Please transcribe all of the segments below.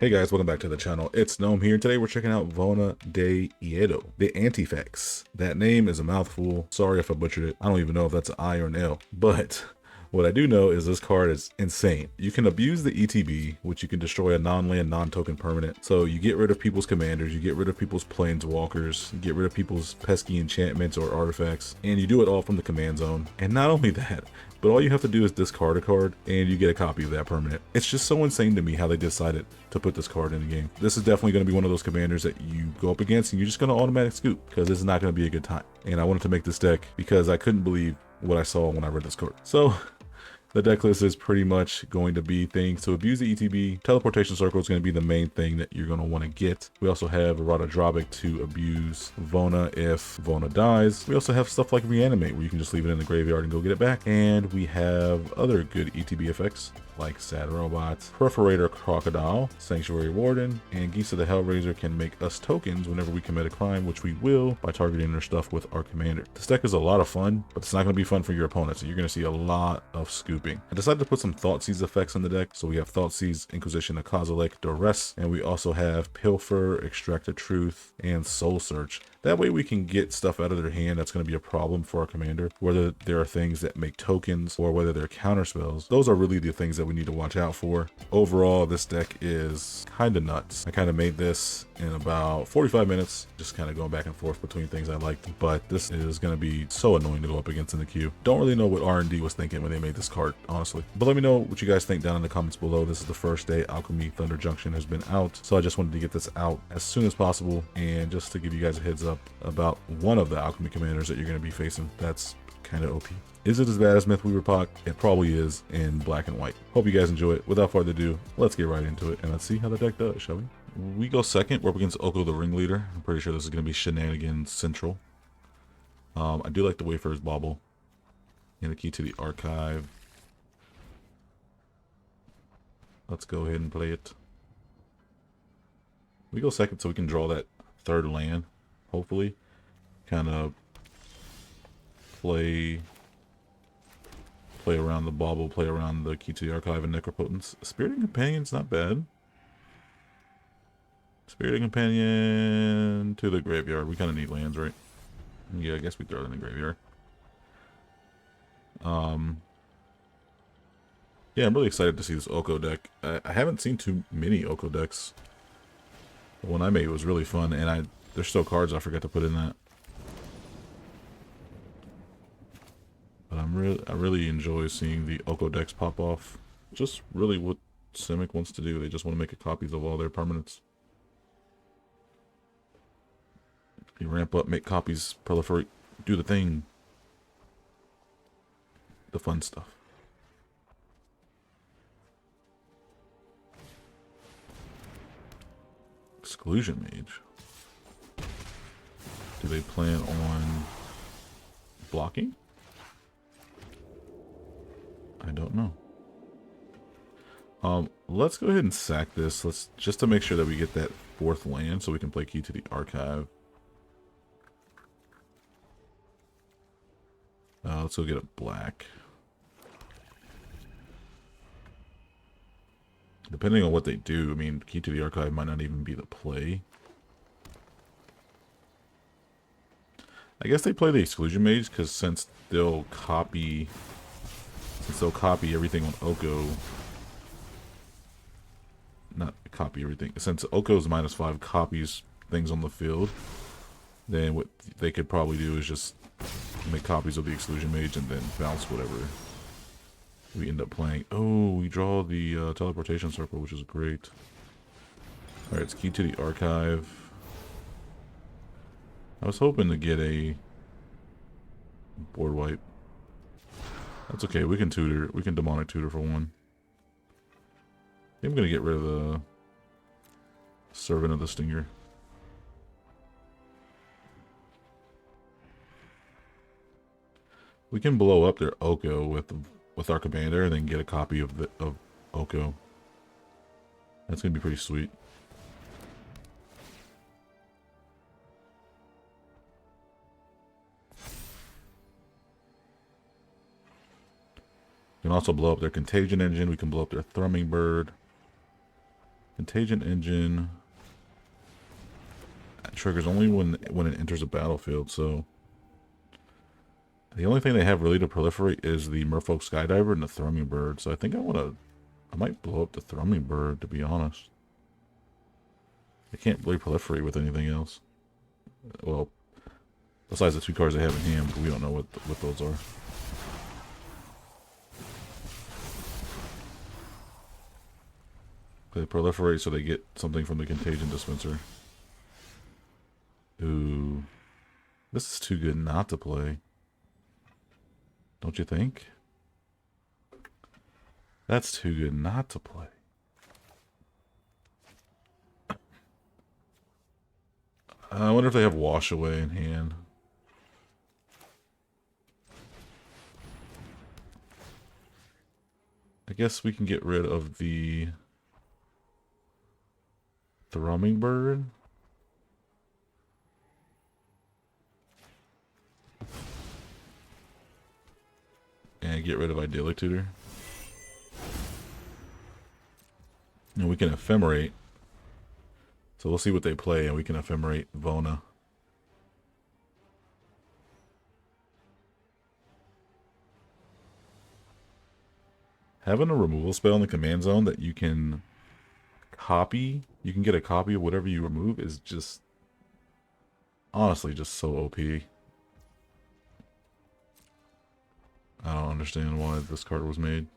Hey guys, welcome back to the channel. It's Gnome here. Today we're checking out Vona de Iedo, the Antifex. That name is a mouthful. Sorry if I butchered it. I don't even know if that's an I or an L. But what I do know is this card is insane. You can abuse the ETB, which you can destroy a non-land, non-token permanent. So you get rid of people's commanders, you get rid of people's planeswalkers, you get rid of people's pesky enchantments or artifacts, and you do it all from the command zone. And not only that, but all you have to do is discard a card and you get a copy of that permanent. It's just so insane to me how they decided to put this card in the game. This is definitely going to be one of those commanders that you go up against and you're just going to automatic scoop because this is not going to be a good time. And I wanted to make this deck because I couldn't believe what I saw when I read this card. So the deck list is pretty much going to be things to abuse the ETB. Teleportation Circle is going to be the main thing that you're going to want to get. We also have Vona de Iedo to abuse Vona if Vona dies. We also have stuff like Reanimate, where you can just leave it in the graveyard and go get it back. And we have other good ETB effects like Sad Robot, Perforator Crocodile, Sanctuary Warden, and Geese of the Hellraiser can make us tokens whenever we commit a crime, which we will by targeting their stuff with our commander. This deck is a lot of fun, but it's not going to be fun for your opponents. You're going to see a lot of scooping. I decided to put some Thoughtseize effects in the deck. So we have Thoughtseize, Inquisition of Kozilek, Duress, and we also have Pilfer, Extract the Truth, and Soul Search. That way we can get stuff out of their hand that's going to be a problem for our commander, whether there are things that make tokens or whether they're counter spells. Those are really the things that we need to watch out for. Overall, this deck is kind of nuts. I kind of made this in about 45 minutes, just kind of going back and forth between things I liked, but this is going to be so annoying to go up against in the queue. Don't really know what R&D was thinking when they made this card, honestly. But let me know what you guys think down in the comments below. This is the first day Alchemy Thunder Junction has been out, so I just wanted to get this out as soon as possible, and just to give you guys a heads up about one of the Alchemy commanders that you're going to be facing. That's kind of OP. Is it as bad as Mythweaver Poq? It probably is in black and white. Hope you guys enjoy it. Without further ado, let's get right into it and let's see how the deck does, shall we? We go second. We're up against Oko the Ringleader. I'm pretty sure this is going to be Shenanigans Central. I do like the Wayfarer's Bauble and the Key to the Archive. Let's go ahead and play it. We go second so we can draw that third land, hopefully. Kind of play around the Bauble, play around the Key to the Archive and Necropotence. Spiriting Companion's not bad. Spiriting Companion to the graveyard. We kind of need lands, right? Yeah, I guess we throw it in the graveyard. Yeah, I'm really excited to see this Oko deck. I haven't seen too many Oko decks. The one I made was really fun, and there's still cards I forgot to put in that. But I really enjoy seeing the Oko decks pop off. Just really what Simic wants to do. They just want to make copies of all their permanents. You ramp up, make copies, proliferate, do the thing. The fun stuff. Exclusion Mage. Do they plan on blocking? I don't know. Let's go ahead and sack this. Let's just to make sure that we get that fourth land so we can play Key to the Archive. Let's go get a black. Depending on what they do, I mean, Key to the Archive might not even be the play. I guess they play the Exclusion Mage because since they'll copy everything on Oko. Not copy everything. Since Oko's -5 copies things on the field, then what they could probably do is just make copies of the Exclusion Mage and then bounce whatever we end up playing. Oh, we draw the Teleportation Circle, which is great. Alright, it's Key to the Archive. I was hoping to get a board wipe. That's okay, we can tutor. We can Demonic Tutor for one. I think I'm going to get rid of the Servant of the Stinger. We can blow up their Oko with our commander and then get a copy of Oko. That's going to be pretty sweet. We can also blow up their Contagion Engine. We can blow up their Thrumming Bird. Contagion Engine triggers only when it enters a battlefield, so the only thing they have really to proliferate is the Merfolk Skydiver and the Thrumming Bird. So I think I might blow up the Thrumming Bird, to be honest. They can't really proliferate with anything else. Well, besides the 2 cards they have in hand, but we don't know what those are. They proliferate so they get something from the Contagion Dispenser. Ooh. This is too good not to play. Don't you think? That's too good not to play. I wonder if they have Wash Away in hand. I guess we can get rid of the Thrumming Bird. And get rid of Idyllic Tutor. And we can Ephemerate. So we'll see what they play, and we can Ephemerate Vona. Having a removal spell in the command zone that you can copy, you can get a copy of whatever you remove, is just honestly just so OP. I don't understand why this card was made.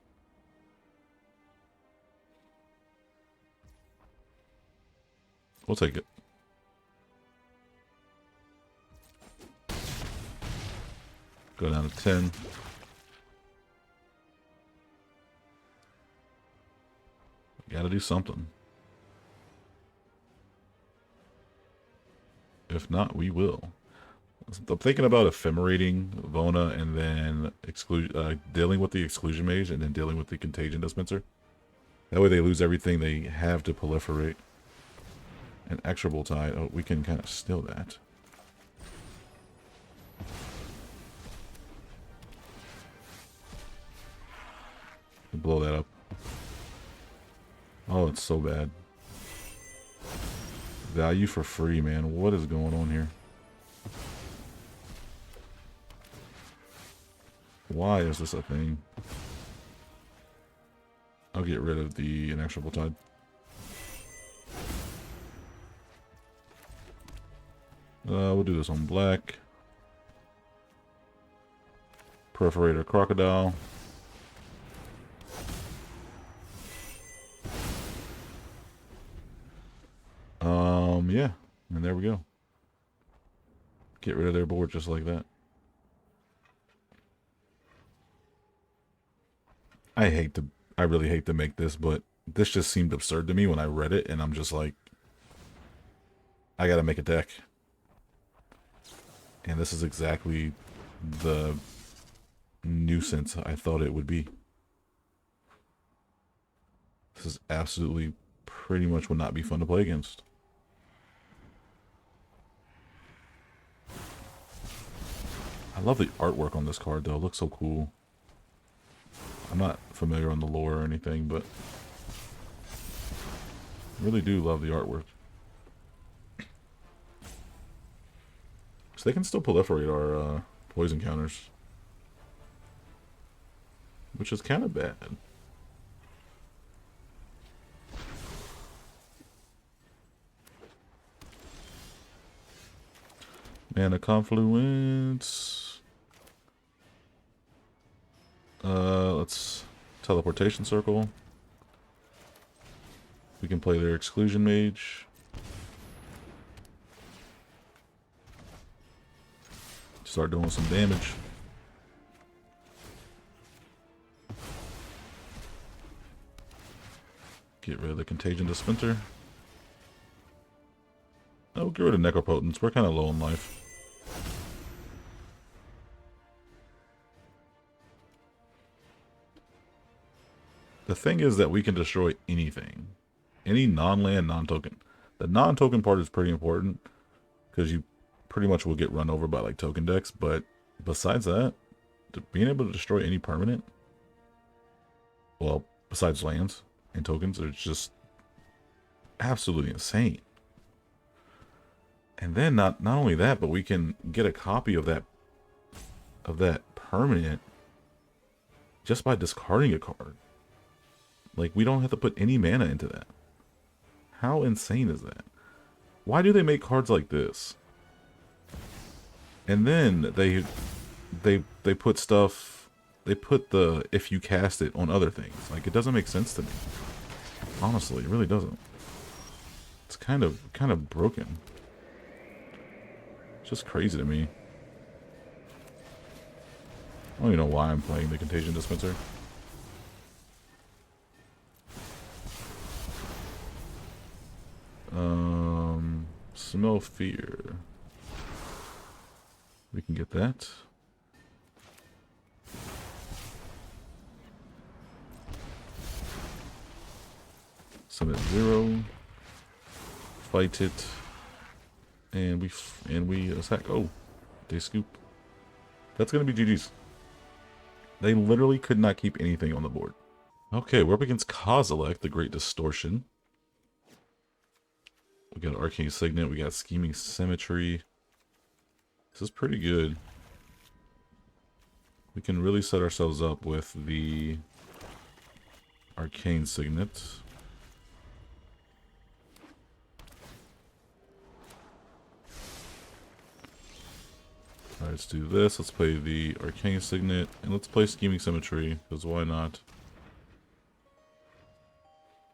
We'll take it. Go down to 10. Gotta do something. If not, we will. I'm thinking about ephemerating Vona and then dealing with the Exclusion Mage and then dealing with the Contagion Dispenser. That way they lose everything they have to proliferate. An Exorable Tide. Oh, we can kind of steal that. Blow that up. Oh, it's so bad. Value for free, man. What is going on here? Why is this a thing? I'll get rid of the Inexorable Tide. We'll do this on black. Perforator Crocodile. Yeah, and there we go. Get rid of their board just like that. I really hate to make this, but this just seemed absurd to me when I read it, and I'm just like, I gotta make a deck. And this is exactly the nuisance I thought it would be. This is absolutely pretty much would not be fun to play against. I love the artwork on this card though, it looks so cool. I'm not familiar on the lore or anything, but I really do love the artwork. So they can still proliferate our poison counters, which is kind of bad. Mana Confluence. Let's Teleportation Circle. We can play their Exclusion Mage. Start doing some damage. Get rid of the Contagion Dispenser. Oh, get rid of Necropotence. We're kind of low in life. The thing is that we can destroy anything. Any non-land, non-token. The non-token part is pretty important, because you pretty much will get run over by like token decks, but besides that, being able to destroy any permanent, well, besides lands and tokens, it's just absolutely insane. And then not only that, but we can get a copy of that permanent just by discarding a card. Like, we don't have to put any mana into that. How insane is that? Why do they make cards like this? And then they put stuff, they put the if you cast it on other things. Like, it doesn't make sense to me. Honestly, it really doesn't. It's kind of broken. It's just crazy to me. I don't even know why I'm playing the Contagion Dispenser. Smell Fear. We can get that. Summon 0. Fight it. And we attack. Oh, they scoop. That's gonna be GG's. They literally could not keep anything on the board. Okay, we're up against Kozilek, the Great Distortion. We got Arcane Signet, we got Scheming Symmetry. This is pretty good. We can really set ourselves up with the Arcane Signet. Alright, let's do this. Let's play the Arcane Signet, and let's play Scheming Symmetry, because why not?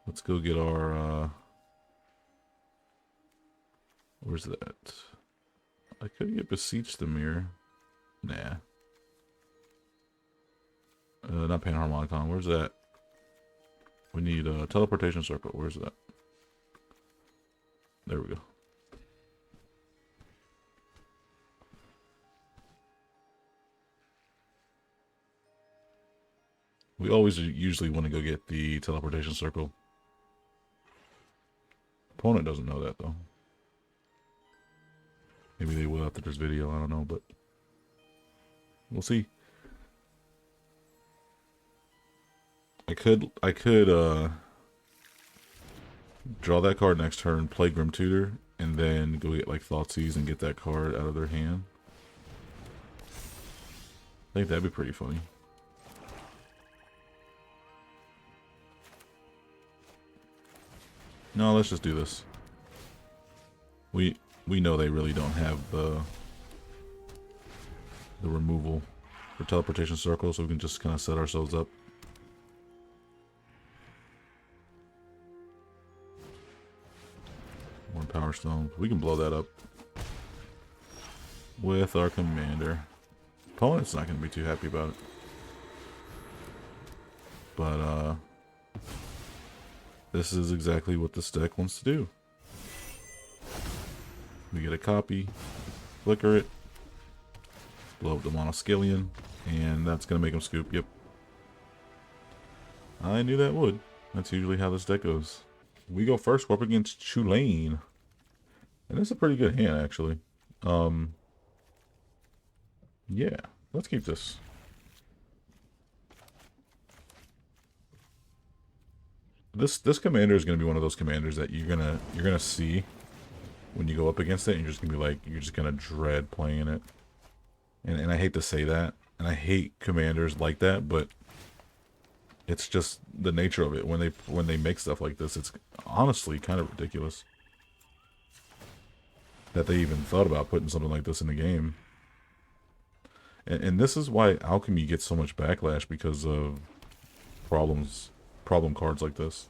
Let's go get our, where's that? I could get Beseech the Mirror. Nah. Not Panharmonicon. Where's that? We need a Teleportation Circle. Where's that? There we go. We always usually want to go get the Teleportation Circle. Opponent doesn't know that, though. Maybe they will after this video, I don't know, but we'll see. I could draw that card next turn, play Grim Tutor, and then go get like Thoughtseize and get that card out of their hand. I think that'd be pretty funny. No, let's just do this. We know they really don't have the removal for Teleportation Circle, so we can just kind of set ourselves up. More Power Stone. We can blow that up with our commander. Opponent's not going to be too happy about it. But, this is exactly what this deck wants to do. We get a copy, flicker it, blow up the Monoscalion, and that's going to make him scoop. Yep. I knew that would. That's usually how this deck goes. We go first. We're up against Chulane. And it's a pretty good hand, actually. Yeah. Let's keep this. This commander is going to be one of those commanders that you're gonna see when you go up against it, and you're just gonna be like, you're just gonna dread playing it. And I hate to say that, and I hate commanders like that, but it's just the nature of it. When they make stuff like this, it's honestly kind of ridiculous that they even thought about putting something like this in the game. And this is why Alchemy gets so much backlash, because of problem cards like this.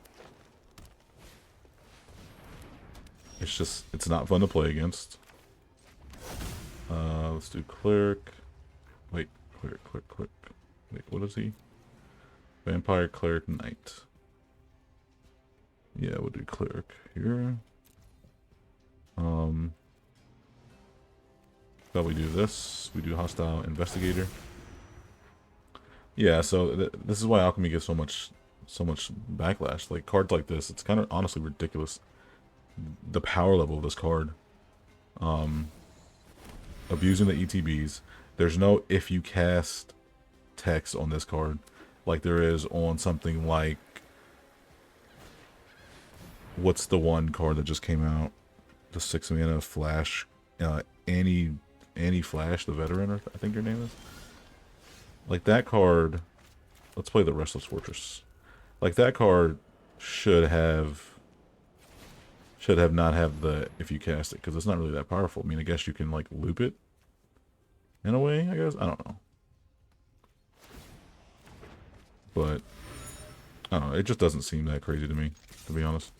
It's not fun to play against. Let's do Cleric. Wait, Cleric. Wait, what is he? Vampire, Cleric, Knight. Yeah, we'll do Cleric here. Probably do this. We do Hostile Investigator. Yeah, so this is why Alchemy gets so much backlash. Like, cards like this, it's kind of honestly ridiculous. The power level of this card. Abusing the ETBs. There's no if you cast text on this card like there is on something like what's the one card that just came out? The 6 mana flash, Annie Flash, the veteran, or I think your name is. Like that card. Let's play the Restless Fortress. Like that card should have not have the if you cast it, because it's not really that powerful. I mean, I guess you can like loop it in a way, I guess. I don't know. But I don't know, it just doesn't seem that crazy to me, to be honest.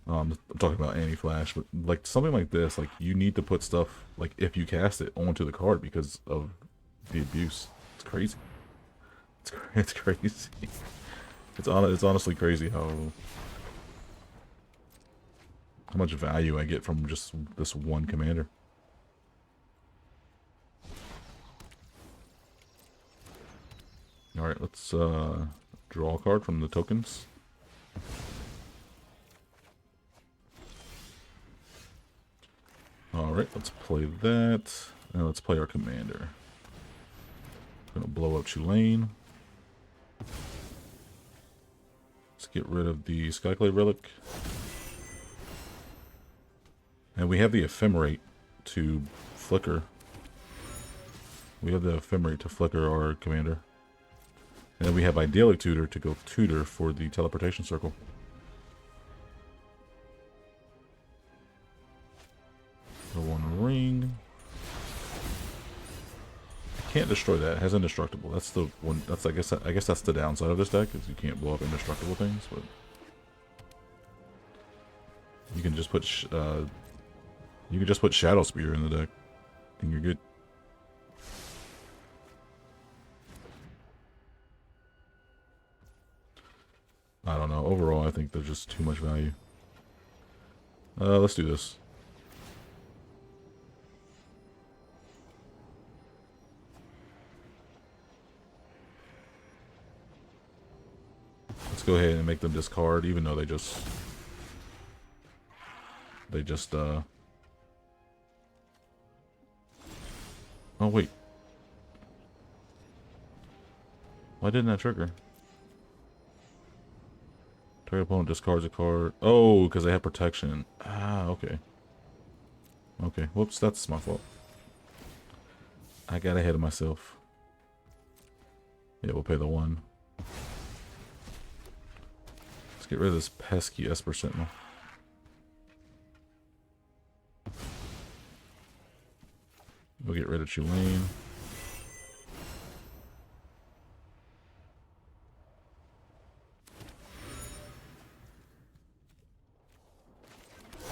I'm talking about Anti-Flash, but like something like this, like you need to put stuff like if you cast it onto the card because of the abuse. It's crazy. It's crazy. It's honestly crazy how much value I get from just this one commander. All right, let's draw a card from the tokens. All right, let's play that. Now let's play our commander. Gonna blow up Tulane. Let's get rid of the Skyclave Relic. And we have the Ephemerate to flicker. We have the Ephemerate to flicker our commander. And then we have Idyllic Tutor to go tutor for the Teleportation Circle. The one ring. I can't destroy that. It has indestructible. That's the one. That's I guess that's the downside of this deck, is you can't blow up indestructible things. But you can just put Shadow Spear in the deck, and you're good. I don't know. Overall, I think there's just too much value. Let's do this. Let's go ahead and make them discard, even though they just oh wait. Why didn't that trigger? Target opponent discards a card. Oh, because they have protection. Ah, okay. Okay, whoops, that's my fault. I got ahead of myself. Yeah, we'll pay the 1. Let's get rid of this pesky Esper Sentinel. We'll get rid of Tulane.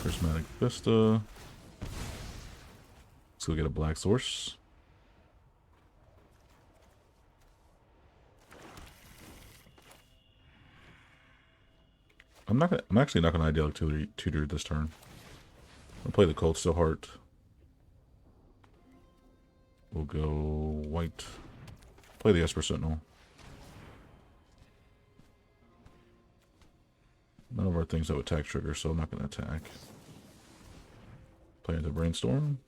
Prismatic Vista. Let's go get a black source. I'm actually not gonna Idyllic Tutor this turn. I'll play the Cold Steel Heart. We'll go white. Play the Esper Sentinel. None of our things have attack trigger, so I'm not gonna attack. Play into Brainstorm.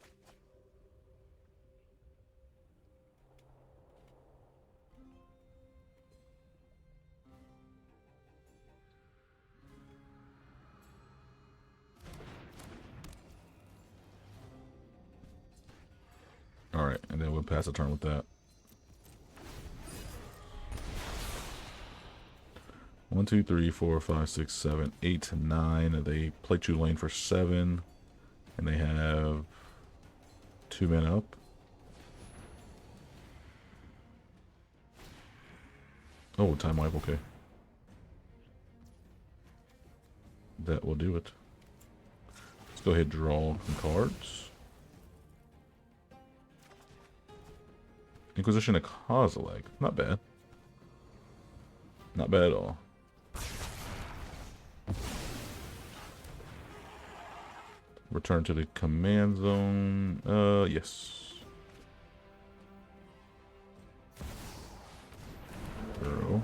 Alright, and then we'll pass the turn with that. 1, 2, 3, 4, 5, 6, 7, 8, 9. They play Tulane for 7. And they have 2 mana up. Oh, time wipe, okay. That will do it. Let's go ahead and draw some cards. Inquisition of Kozilek. Not bad. Not bad at all. Return to the command zone. Yes. Girl.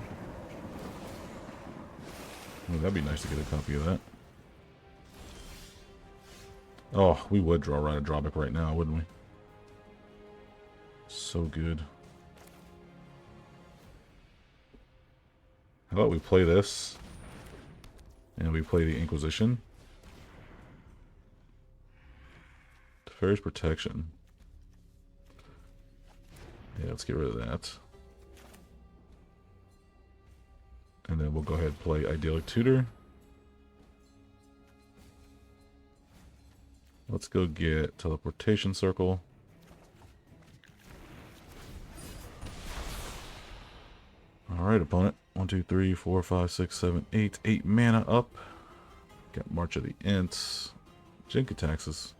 Oh, that'd be nice to get a copy of that. Oh, we would draw right a drawback right now, wouldn't we? So good. How about we play this And we play the Inquisition. Teferi's Protection. Yeah, let's get rid of that. And then we'll go ahead and play Idyllic Tutor. Let's go get Teleportation Circle. Alright, opponent. 1, 2, 3, 4, 5, 6, 7, 8. 8 mana up. Got March of the Ents. Jink Taxes.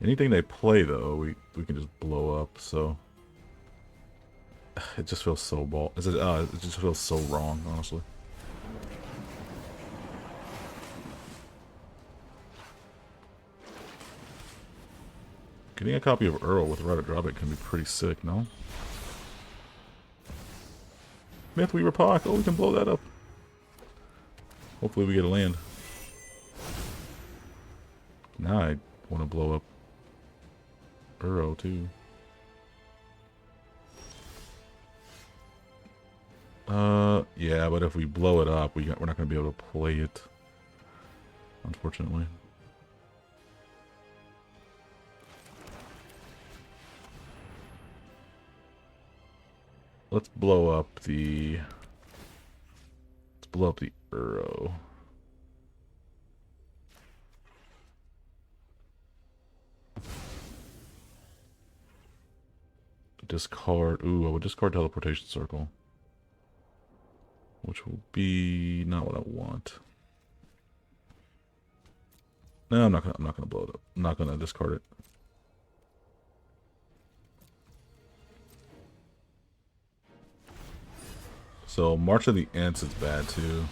Anything they play, though, we can just blow up, so... It just feels so it just feels so wrong, honestly. Getting a copy of Earl with Red Drop-It can be pretty sick, no? Mythweaver Poq. Oh, we can blow that up. Hopefully we get a land. Now I want to blow up Earl too. Yeah, but if we blow it up, we're not going to be able to play it, unfortunately. Let's blow up the Euro. Discard. Ooh, I would discard Teleportation Circle, which will be not what I want. No, I'm not gonna blow it up. I'm not gonna discard it. So March of the Ents is bad too.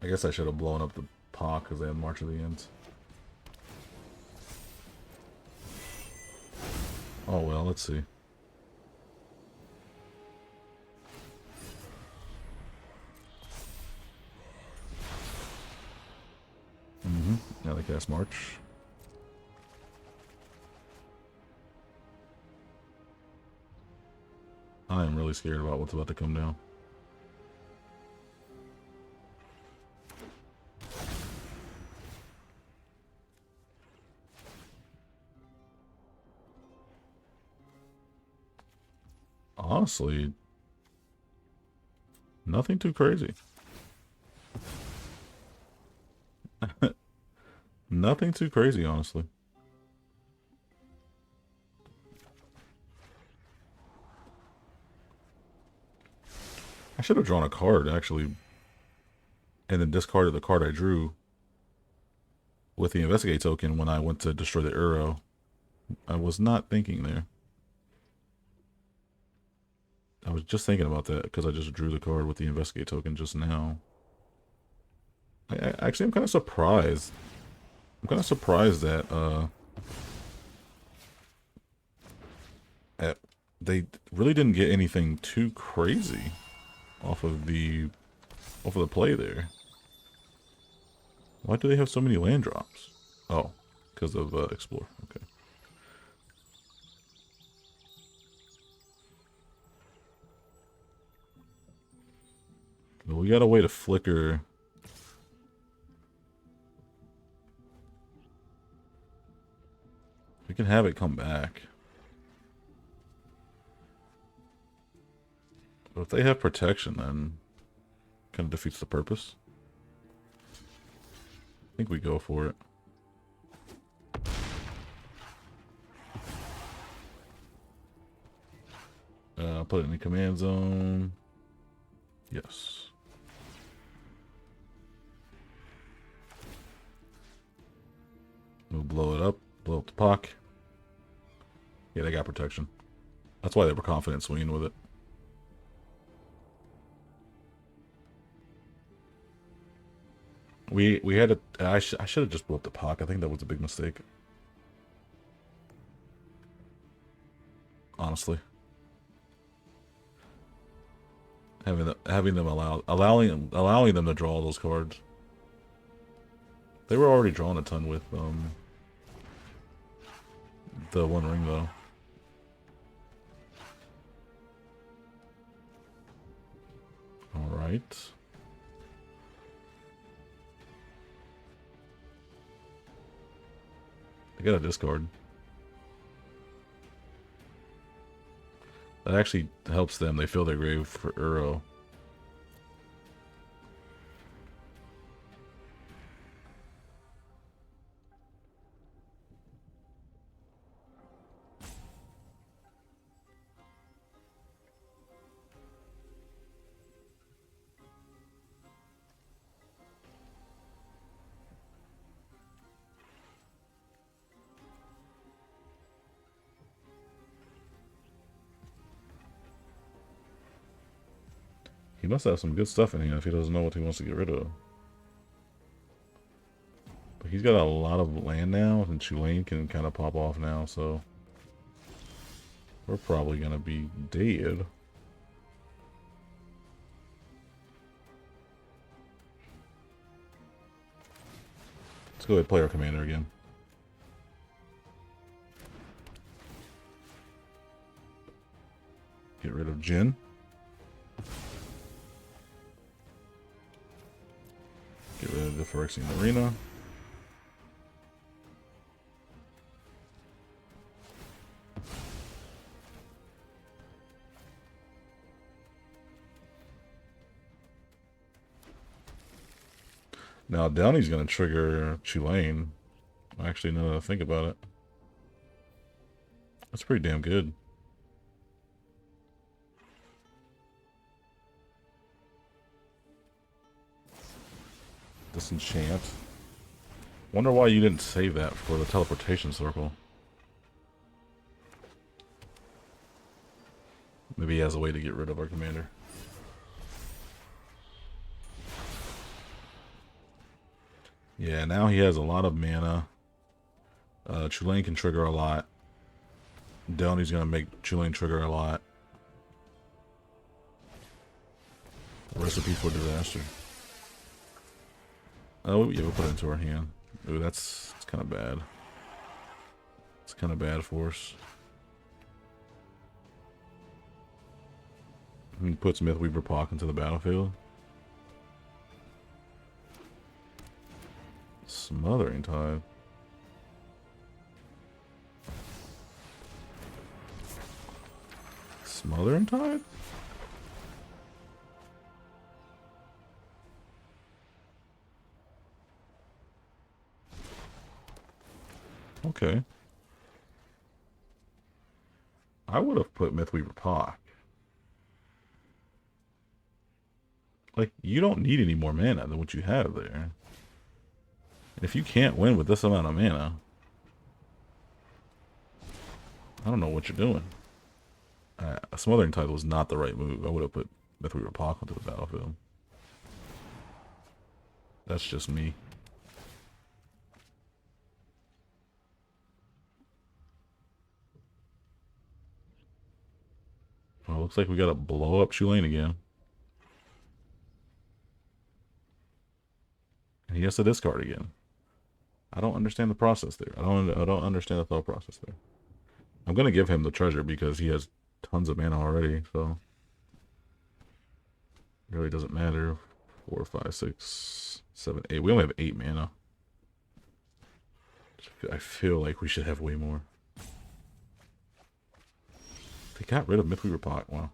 I guess I should have blown up the Poq because they had March of the Ents. Oh well, let's see. Now they cast March. I am really scared about what's about to come down. Honestly, nothing too crazy. Nothing too crazy, honestly. I should have drawn a card, actually, and then discarded the card I drew with the Investigate token when I went to destroy the Euro. I was not thinking there. I was just thinking about that because I just drew the card with the Investigate token just now. Actually, I'm kind of surprised. I'm kind of surprised that they really didn't get anything too crazy off of the play there. Why do they have so many land drops? Oh, because of Explore. Okay. Well, we got a way to flicker. We can have it come back. But if they have protection, then kind of defeats the purpose. I think we go for it. Put it in the command zone. Yes. We'll blow it up. Blow up the Poq. Yeah, they got protection. That's why they were confident swinging with it. We had a... I should have just blew up the Poq. I think that was a big mistake. Honestly. Having them allowing them to draw those cards. They were already drawing a ton with the One Ring though. All right. I got a discard. That actually helps them. They fill their grave for Uro. He must have some good stuff in here if he doesn't know what he wants to get rid of. But he's got a lot of land now, and Tulane can kind of pop off now, so we're probably going to be dead. Let's go ahead and play our commander again. Get rid of Jin. Get rid of the Phyrexian Arena. Now Downey's going to trigger Tulane. Actually, now that I think about it. That's pretty damn good. Disenchant. Wonder why you didn't save that for the teleportation circle. Maybe he has a way to get rid of our commander. Yeah, now he has a lot of mana. Tulane can trigger a lot. Downey's gonna make Tulane trigger a lot. Recipe for disaster. Oh, yeah, we'll put it into our hand. Ooh, that's kind of bad. It's kind of bad for us. He puts Mythweaver Poq into the battlefield. Smothering Tide. Smothering Tide? Okay. I would have put Mythweaver Poq. Like, you don't need any more mana than what you have there. If you can't win with this amount of mana, I don't know what you're doing. A Smothering Tide was not the right move. I would have put Mythweaver Poq onto the battlefield. That's just me. Well, looks like we gotta blow up Tulane again. And he has to discard again. I don't understand the process there. I don't understand the thought process there. I'm gonna give him the treasure because he has tons of mana already, so it really doesn't matter. 4, 5, 6, 7, 8. We only have 8 mana. I feel like we should have way more. They got rid of Mythweaver Poq. Wow.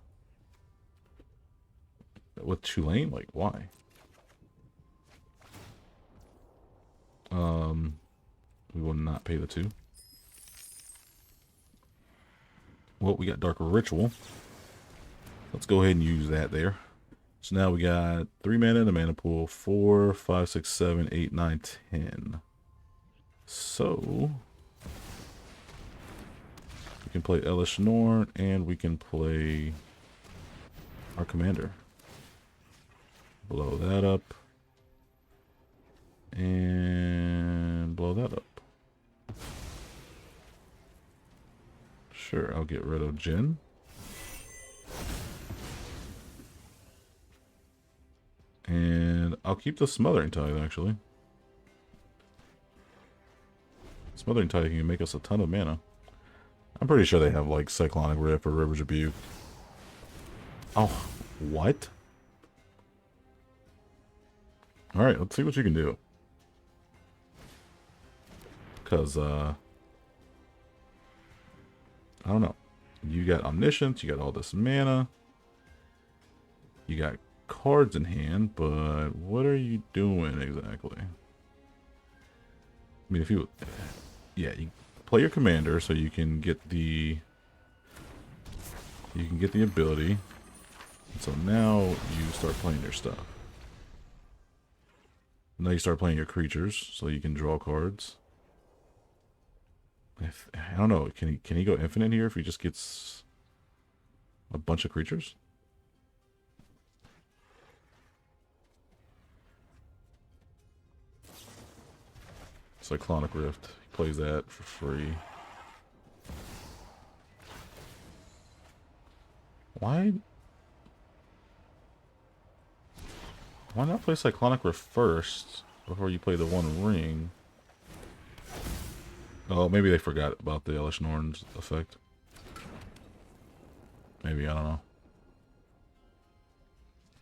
With Tulane? Like, why? We will not pay the 2. Well, we got Dark Ritual. Let's go ahead and use that there. So now we got 3 mana in the mana pool. 4, 5, 6, 7, 8, 9, 10. So we can play Elish Norn and we can play our commander. Blow that up. And blow that up. Sure, I'll get rid of Jin. And I'll keep the Smothering Tide, actually. Smothering Tide can make us a ton of mana. I'm pretty sure they have, like, Cyclonic Rift or River's Rebuke. Oh, what? Alright, let's see what you can do. Because, I don't know. You got Omniscience, you got all this mana. You got cards in hand, but what are you doing exactly? I mean, if you... Yeah, you play your commander so you can get the... You can get the ability. So now you start playing your stuff. Now you start playing your creatures so you can draw cards. I don't know. Can he go infinite here if he just gets a bunch of creatures? Cyclonic Rift. He plays that for free. Why not play Cyclonic Rift first before you play the One Ring? Oh, maybe they forgot about the Elish Norn's effect. Maybe, I don't know.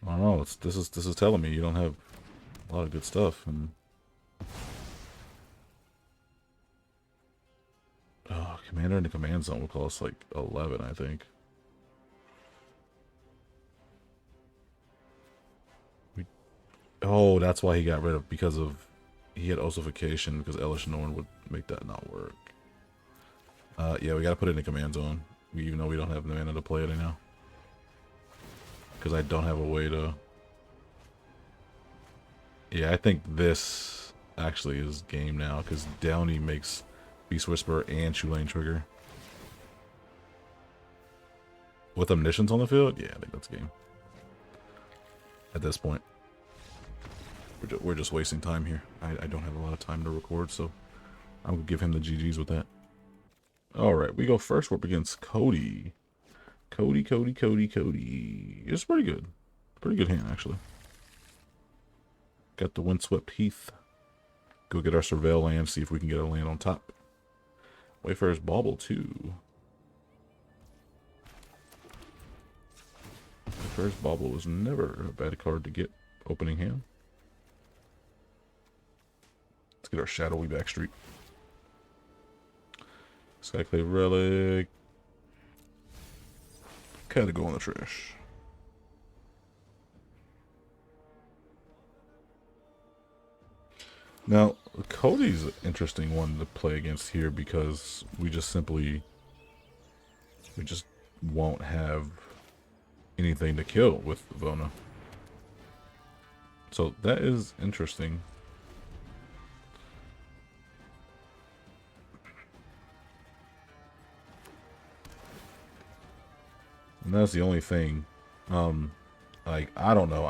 I don't know. This is telling me you don't have a lot of good stuff. And oh, Commander in the Command Zone will cost like 11, I think. Oh, that's why he got rid of, because of he had ossification, because Elish Norn would make that not work. Yeah, we gotta put it in the command zone. Even though we don't have the mana to play it now. Because I don't have a way to... Yeah, I think this actually is game now, because Downey makes Beast Whisperer and Shoelane trigger. With Omniscience on the field? Yeah, I think that's game. At this point. We're just wasting time here. I don't have a lot of time to record, so I'm going to give him the GGs with that. Alright, we go first. We're up against Cody. Cody. It's pretty good. Pretty good hand, actually. Got the Windswept Heath. Go get our Surveil land, see if we can get a land on top. Wayfarer's Bauble, too. Wayfarer's Bauble was never a bad card to get opening hand. Let's get our Shadowy Backstreet. Skyclave Relic. Kinda go in the trash. Now, Cody's an interesting one to play against here because we just won't have anything to kill with Vona. So that is interesting. And that's the only thing. Like, I don't know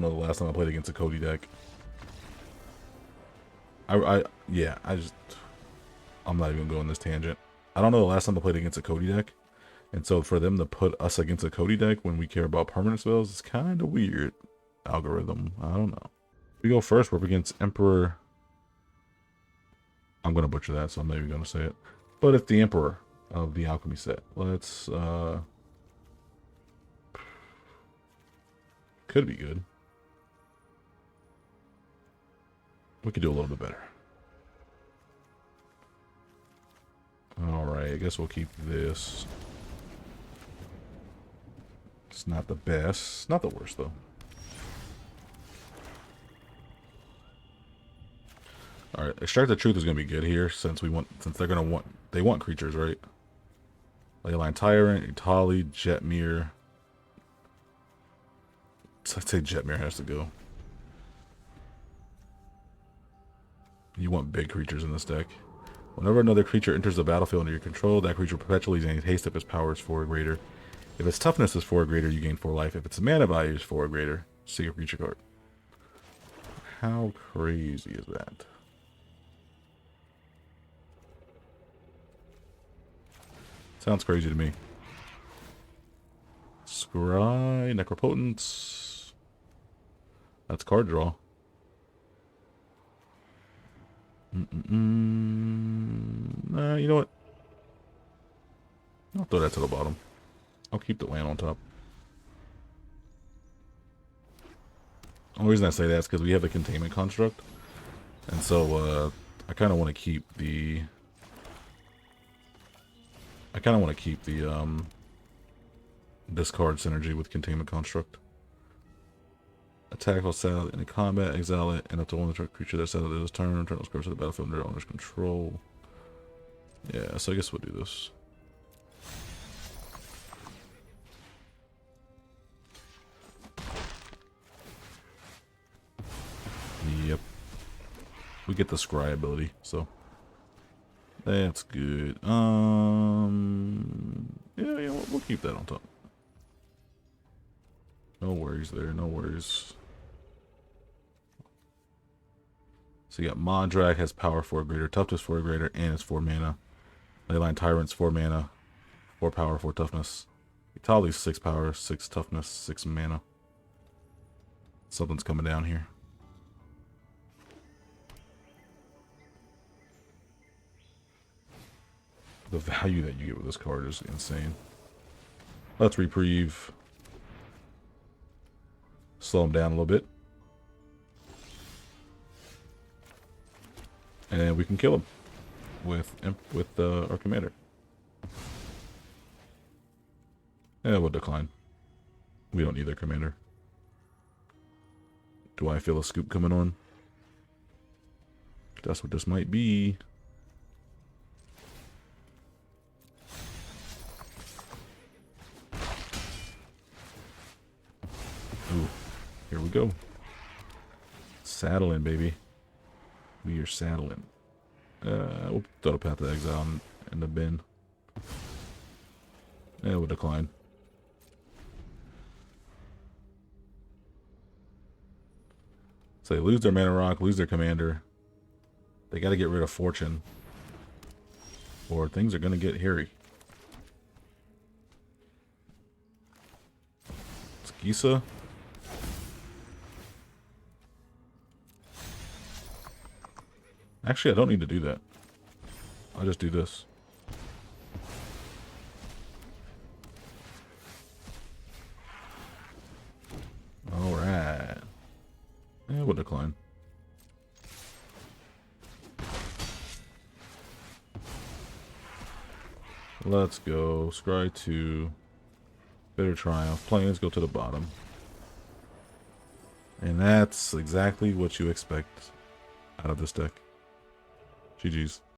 the last time I played against a Cody deck. Yeah, I'm not even going to go on this tangent. I don't know the last time I played against a Cody deck. And so for them to put us against a Cody deck when we care about permanent spells is kind of weird. Algorithm. I don't know. We go first. We're up against Emperor. I'm going to butcher that, so I'm not even going to say it. But it's the Emperor of the Alchemy set. Let's, could be good. We could do a little bit better. Alright, I guess we'll keep this. It's not the best. Not the worst, though. Alright, Extract the Truth is going to be good here, since they're going to want, they want creatures, right? Leyline Tyrant, Utali, Jetmir. I'd say Jetmir has to go. You want big creatures in this deck. Whenever another creature enters the battlefield under your control, that creature perpetually gains haste if its power is 4 or greater. If its toughness is 4 or greater, you gain 4 life. If its mana value is 4 or greater, seek a creature card. How crazy is that? Sounds crazy to me. Scry, Necropotence. That's card draw. You know what? I'll throw that to the bottom. I'll keep the land on top. The only reason I say that is because we have the containment construct. And so, I kind of want to keep the... I kind of want to keep the discard synergy with Containment Construct. Attack while saddled in combat, exile it, and up to one creature that's saddled at his turn, return those cards to the battlefield under owner's control. Yeah, so I guess we'll do this. Yep. We get the scry ability, so that's good. Yeah, we'll keep that on top. No worries there, no worries. So you got Mondrak has power 4 greater, toughness 4 greater, and it's 4 mana. Leyline Tyrant's 4 mana, 4 power, 4 toughness. Itali's 6 power, 6 toughness, 6 mana. Something's coming down here. The value that you get with this card is insane. Let's reprieve. Slow him down a little bit. And we can kill him with our commander. Yeah, we'll decline. We don't need their commander. Do I feel a scoop coming on? That's what this might be. Ooh, here we go. Saddling, baby. We are saddling. We'll throw a Path of Exile in the bin. And we'll decline. So they lose their mana rock, lose their commander. They got to get rid of Fortune, or things are going to get hairy. It's Gisa. Actually, I don't need to do that. I'll just do this. Alright. Yeah, we'll decline. Let's go. Scry 2. Bitter Triumph. Planes go to the bottom. And that's exactly what you expect out of this deck. GG's.